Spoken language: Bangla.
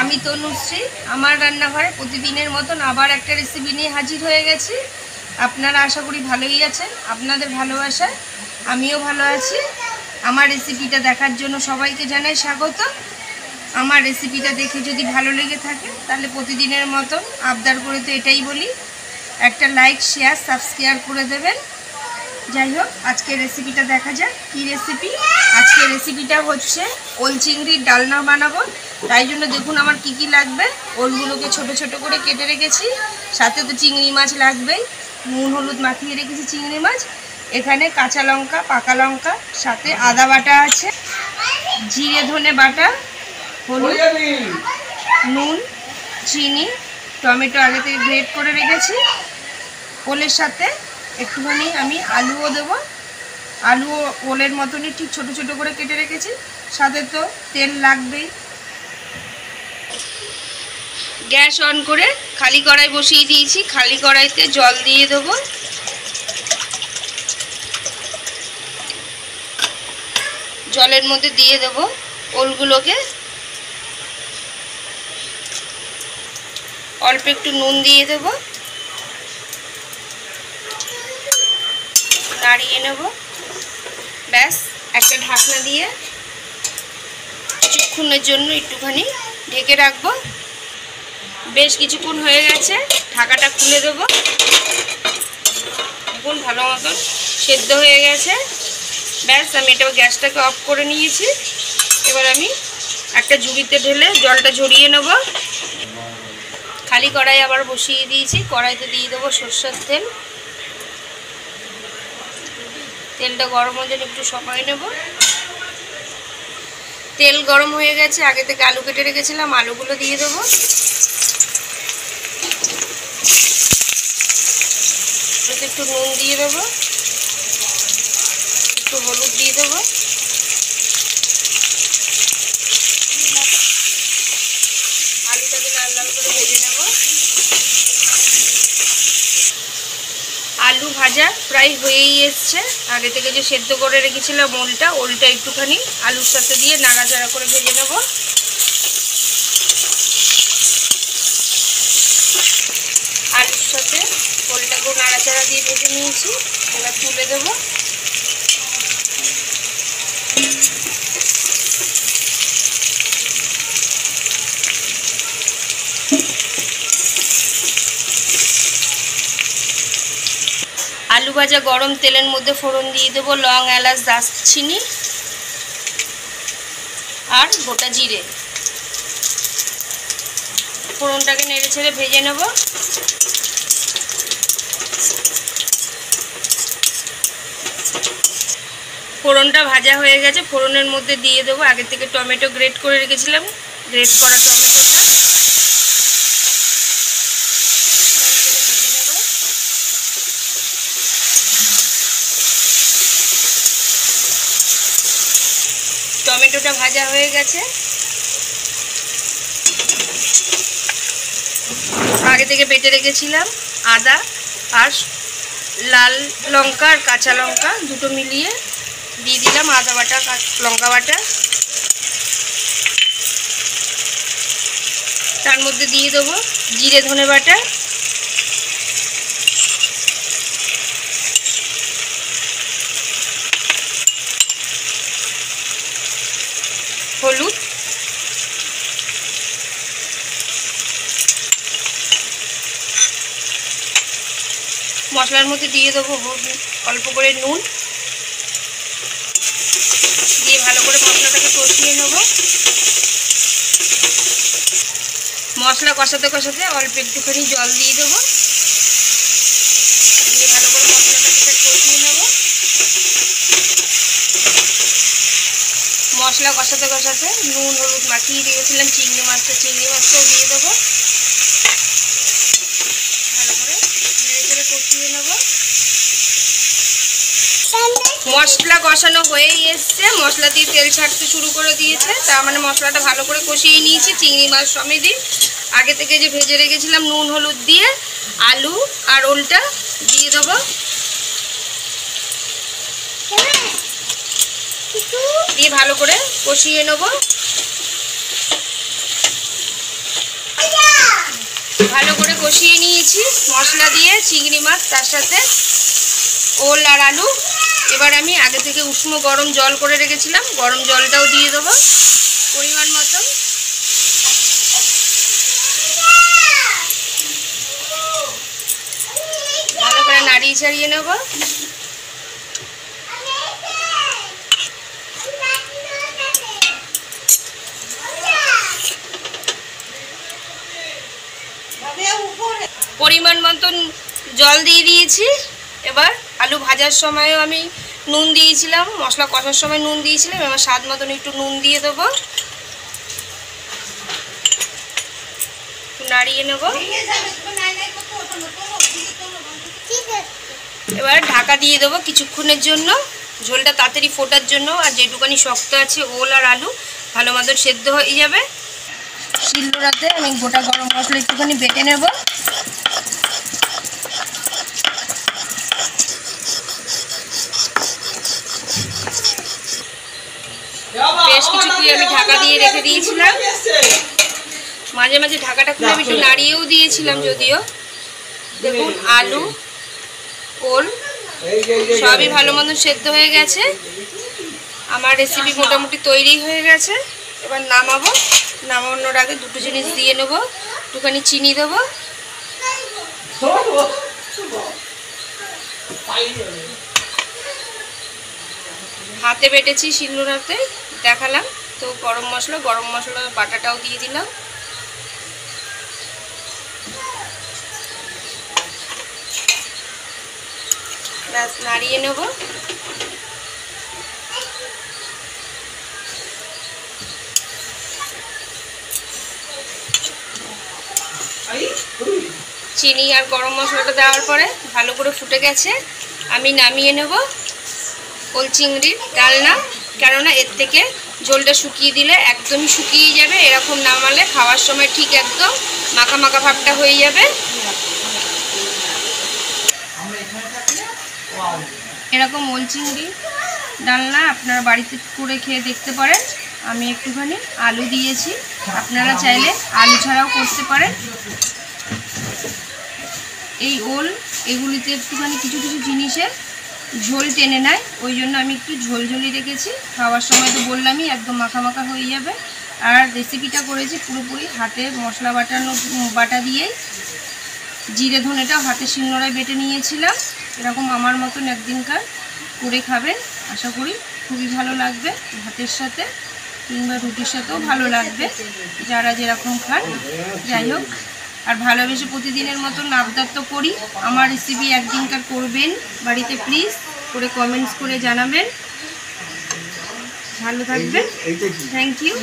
আমি তনুশ্রী আমার রান্নাঘরে প্রতিদিনের মতন আবার একটা রেসিপি নিয়ে হাজির হয়ে গেছি। আপনারা আশা করি ভালোই আছেন। আপনাদের ভালোবাসায় আমিও ভালো আছি। আমার রেসিপিটা দেখার জন্য সবাইকে জানাই স্বাগত। আমার রেসিপিটা দেখে যদি ভালো লেগে থাকে তাহলে প্রতিদিনের মতন আবদার করে তো এটাই বলি, একটা লাইক শেয়ার সাবস্ক্রাইব করে দেবেন। যাই হোক, আজকের রেসিপিটা দেখা যাক কী রেসিপি। আজকের রেসিপিটা হচ্ছে ওল চিংড়ির ডালনা বানাবো। তাই জন্য দেখুন আমার কি কি লাগবে। ওলগুলোকে ছোট ছোট করে কেটে রেখেছি, সাথে তো চিংড়ি মাছ লাগবেই। নুন হলুদ মাখিয়ে রেখেছি চিংড়ি মাছ। এখানে কাঁচা লঙ্কা, পাকা লঙ্কা, সাথে আদা বাটা আছে, জিরে ধনে বাটা, হলুদ, নুন, চিনি, টমেটো আগে থেকে গ্রেট করে রেখেছি। ওলের সাথে একটুখানি আমি আলুও দেবো। আলুও ওলের মতনই ঠিক ছোট ছোট করে কেটে রেখেছি। সাথে তো তেল লাগবেই। গ্যাস অন করে খালি কড়াই বসিয়ে দিয়েছি। খালি কড়াইতে জল দিয়ে দেবো। জলের মধ্যে দিয়ে দেবো ওলগুলোকে। অল্প একটু নুন দিয়ে দেবো, নাড়িয়ে নেব। ব্যাস, একটা ঢাকনা দিয়ে কিছুক্ষণের জন্য একটুখানি ঢেকে রাখবো। বেশ কিছুক্ষণ হয়ে গেছে, ঢাকাটা খুলে দেবো। এখন ভালো মতন সেদ্ধ হয়ে গেছে। ব্যাস, আমি এটা গ্যাসটাকে অফ করে নিয়েছি। এবার আমি একটা ঝুড়িতে ঢেলে জলটা ঝরিয়ে নেব। খালি কড়াই আবার বসিয়ে দিয়েছি। কড়াইতে দিয়ে দেবো সরষের তেল। তেলটা গরম হয়ে যেন একটু সময় নেব। তেল গরম হয়ে গেছে। আগে থেকে আলু কেটে রেখেছিলাম, আলুগুলো দিয়ে দেবো। একটু নুন দিয়ে দেবো, একটু হলুদ দিয়ে দেবো, আলুটাকে লাল লাল করে ভেজে নেব। আলু ভাজা প্রায় হয়েই এসছে। আগে থেকে যে সেদ্ধ করে রেখেছিলাম ওলটা একটুখানি আলুর সাথে দিয়ে নাড়াচাড়া করে ভেজে নেব। আলুর সাথে ওলটাকেও নাড়াচাড়া দিয়ে ভেজে নিয়েছি। এবার তুলে দেবো। আলু ভাজা গরম তেলের মধ্যে ফোড়ন দিয়ে দেবো লং, এলাচ, দারচিনি আর গোটা জিরে। ফোড়নটাকে নেড়ে ছেড়ে ভেজে নেব। ফোড়নটা ভাজা হয়ে গেছে। ফোড়নের মধ্যে দিয়ে দেবো আগে থেকে টমেটো গ্রেট করে রেখেছিলাম, গ্রেট করা টমেটোটা। টমেটোটা ভাজা হয়ে গেছে। আগে থেকে বেটে রেখেছিলাম আদা আর লাল লঙ্কা আর কাঁচা লঙ্কা দুটো মিলিয়ে দিয়ে দিলাম আদা বাটা, লঙ্কা বাটা। তার মধ্যে দিয়ে দেবো জিরে ধনে বাটা, হলুদ, মশলার মধ্যে দিয়ে দেবো অল্প করে নুন দিয়ে ভালো করে মশলাটাকে কষিয়ে নেব। মশলা কষাতে কষাতে অল্প একটুখানি জল দিয়ে দেবো, দিয়ে ভালো করে মশলাটাকে কষিয়ে নেব। মশলা কষাতে কষাতে নুন হলুদ মাখিয়ে দিয়েছিলাম চিংড়ি মাছটাও দিয়ে দেবো। ভালো করে নেড়ে চেড়ে কষিয়ে নেব। মশলা কষানো হয়েই এসছে। মশলা দিয়ে তেল ছাড়তে শুরু করে দিয়েছে। তার মানে মশলাটা ভালো করে কষিয়ে নিয়েছি। চিংড়ি মাছ সমেত আগে থেকে যে ভেজে রেখেছিলাম নুন হলুদ দিয়ে, আলু আর ওলটা দিয়ে দেবো। দিয়ে ভালো করে কষিয়ে নেব। ভালো করে কষিয়ে নিয়েছি মশলা দিয়ে চিংড়ি মাছ, তার সাথে ওল আর আলু। এবার আমি আগে থেকে উষ্ণ গরম জল করে রেখেছিলাম, গরম জলটাও দিয়ে দেবো পরিমাণ মতো। ভালো করে নাড়িয়ে ছাড়িয়ে নেব। পরিমাণ মতন জল দিয়ে দিয়েছি। এবার আলু ভাজার সময়ও আমি নুন দিয়েছিলাম, মশলা কষার সময় নুন দিয়েছিলাম। এবার স্বাদ মতন একটু নুন দিয়ে দেবো, নাড়িয়ে নেব। এবার ঢাকা দিয়ে দেবো কিছুক্ষণের জন্য, ঝোলটা তাড়াতাড়ি ফোটার জন্য। আর যেটুকানি শক্ত আছে ওল আর আলু ভালো মতন সেদ্ধ হয়ে যাবে। শিলনোড়াতে আমি গোটা গরম মশলা একটুখানি বেটে নেব। বেশ কিছুক্ষণ আমি ঢাকা দিয়ে রেখে দিয়েছিলাম, মাঝে মাঝে ঢাকাটা খুলে আমি একটু নাড়িয়েও দিয়েছিলাম। যদিও দেখুন আলু ওল সবই ভালো মতন সেদ্ধ হয়ে গেছে। আমার রেসিপি মোটামুটি তৈরি হয়ে গেছে। এবার নামাবো। নামানোর আগে দুটো জিনিস দিয়ে নেব, একটুখানি চিনি দেবো, হাতে বেটেছি শিলনোড়াতে দেখালাম তো। গরম মশলা বাটাটাও দিয়ে দিলাম। ব্যাস নাড়িয়ে নেব। চিনি আর গরম মশলাটা দেওয়ার পরে ভালো করে ফুটে গেছে। আমি নামিয়ে নেব ওল চিংড়ির ডালনা, কেননা এর থেকে ঝোলটা শুকিয়ে দিলে একদমই শুকিয়ে যাবে। এরকম নামালে খাওয়ার সময় ঠিক একদম মাখা মাখা ভাবটা হয়ে যাবে। এরকম ওল চিংড়ি ডালনা আপনারা বাড়িতে করে খেয়ে দেখতে পারেন। আমি একটুখানি আলু দিয়েছি, আপনারা চাইলে আলু ছাড়াও করতে পারেন। এই ওল এগুলিতে একটুখানি কিছু কিছু জিনিসের ঝোল টেনে নেয়, ওই জন্য আমি একটু ঝোলঝোলি রেখেছি। খাওয়ার সময় তো বললামই একদম মাখা মাখা হয়ে যাবে। আর রেসিপিটা করেছি পুরোপুরি হাতে মশলা বাটা দিয়েই। জিরে ধনেটাও হাতে শিলনোড়ায় বেটে নিয়েছিলাম। এরকম আমার মতন একদিনকার করে খাবেন, আশা করি খুবই ভালো লাগবে। ভাতের সাথে কিংবা রুটির সাথেও ভালো লাগবে, যারা যেরকম খান। যাই হোক, আর ভালোবেসে প্রতিদিনের মতন আবদার তো করি, আমার রেসিপি একদিনকার করবেন বাড়িতে, প্লিজ করে কমেন্টস করে জানাবেন। ভালো থাকবেন, থ্যাংক ইউ।